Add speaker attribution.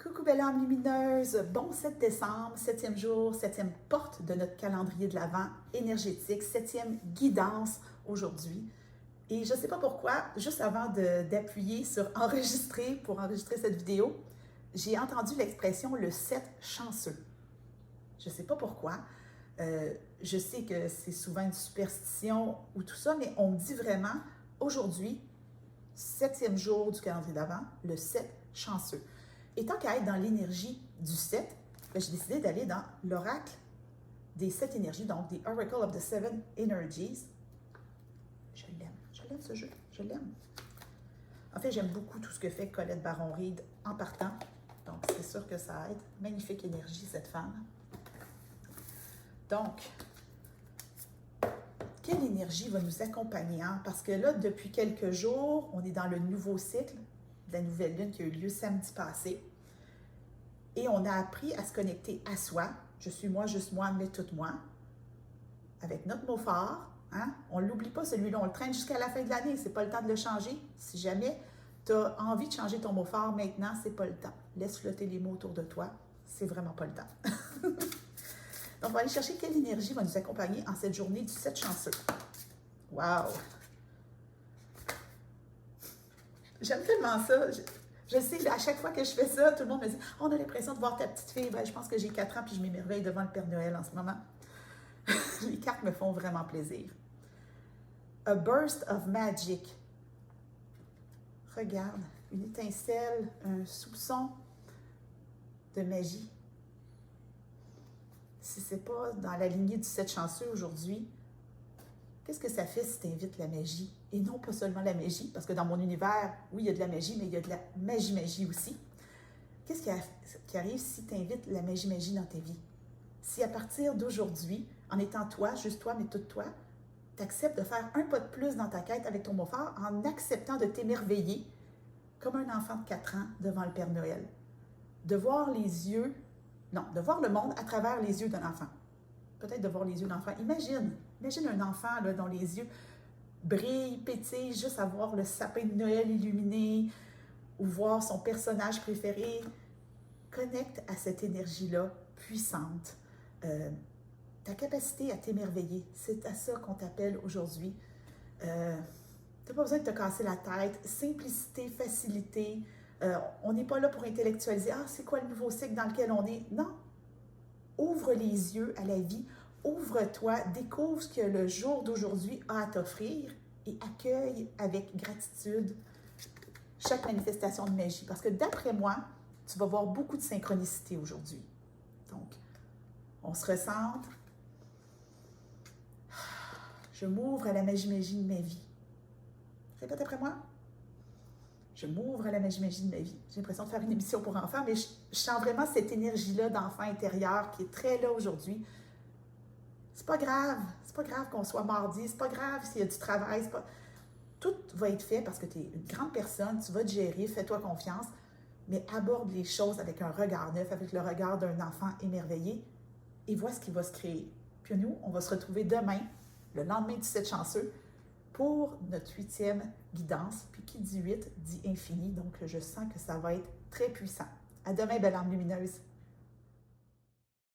Speaker 1: Coucou belle âme lumineuse, bon 7 décembre, 7e jour, 7e porte de notre calendrier de l'Avent énergétique, 7e guidance aujourd'hui. Et je ne sais pas pourquoi, juste avant d'appuyer sur enregistrer pour enregistrer cette vidéo, j'ai entendu l'expression le 7 chanceux. Je ne sais pas pourquoi. Je sais que c'est souvent une superstition ou tout ça, mais on me dit vraiment aujourd'hui, 7e jour du calendrier d'Avent, le 7 chanceux. Et tant qu'à être dans l'énergie du 7, j'ai décidé d'aller dans l'oracle des 7 énergies, donc The Oracle of the Seven Energies. Je l'aime ce jeu, je l'aime. En fait, j'aime beaucoup tout ce que fait Colette Baron-Reid en partant, donc c'est sûr que ça aide. Magnifique énergie, cette femme. Donc, quelle énergie va nous accompagner? Hein? Parce que là, depuis quelques jours, on est dans le nouveau cycle de la nouvelle lune qui a eu lieu samedi passé. Et on a appris à se connecter à soi. Je suis moi, juste moi, mais tout moi. Avec notre mot fort. Hein? On ne l'oublie pas, celui-là. On le traîne jusqu'à la fin de l'année. Ce n'est pas le temps de le changer. Si jamais tu as envie de changer ton mot fort maintenant, ce n'est pas le temps. Laisse flotter les mots autour de toi. C'est vraiment pas le temps. Donc, on va aller chercher quelle énergie va nous accompagner en cette journée du 7 chanceux. Wow! J'aime tellement ça. Je sais, à chaque fois que je fais ça, tout le monde me dit « On a l'impression de voir ta petite fille. » Ben, je pense que j'ai 4 ans puis je m'émerveille devant le Père Noël en ce moment. Les cartes me font vraiment plaisir. A burst of magic. Regarde, une étincelle, un soupçon de magie. Si ce n'est pas dans la lignée du 7 chanceux aujourd'hui, qu'est-ce que ça fait si tu invites la magie? Et non pas seulement la magie, parce que dans mon univers, oui, il y a de la magie, mais il y a de la magie aussi. Qu'est-ce qui arrive si tu invites la magie dans ta vie? Si à partir d'aujourd'hui, en étant toi, juste toi, mais toute toi, tu acceptes de faire un pas de plus dans ta quête avec ton mot fort en acceptant de t'émerveiller comme un enfant de 4 ans devant le Père Noël. De voir les yeux, non, de voir le monde à travers les yeux d'un enfant. Peut-être de voir les yeux d'un enfant. Imagine un enfant là, dont les yeux brillent, pétillent, juste à voir le sapin de Noël illuminé ou voir son personnage préféré. Connecte à cette énergie-là puissante. Ta capacité à t'émerveiller, c'est à ça qu'on t'appelle aujourd'hui. Tu n'as pas besoin de te casser la tête. Simplicité, facilité. On n'est pas là pour intellectualiser. Ah, c'est quoi le nouveau cycle dans lequel on est? Non. Ouvre les yeux à la vie. Ouvre-toi, découvre ce que le jour d'aujourd'hui a à t'offrir et accueille avec gratitude chaque manifestation de magie. Parce que d'après moi, tu vas voir beaucoup de synchronicité aujourd'hui. Donc, on se recentre. Je m'ouvre à la magie de ma vie. Répète après moi. Je m'ouvre à la magie de ma vie. J'ai l'impression de faire une émission pour enfants, mais je sens vraiment cette énergie-là d'enfant intérieur qui est très là aujourd'hui. C'est pas grave qu'on soit mardi, c'est pas grave s'il y a du travail, tout va être fait parce que tu es une grande personne, tu vas te gérer, fais-toi confiance, mais aborde les choses avec un regard neuf, avec le regard d'un enfant émerveillé et vois ce qui va se créer. Puis nous, on va se retrouver demain, le lendemain du 7 chanceux, pour notre 8e guidance. Puis qui dit 8 dit infini, donc je sens que ça va être très puissant. À demain, belle âme lumineuse!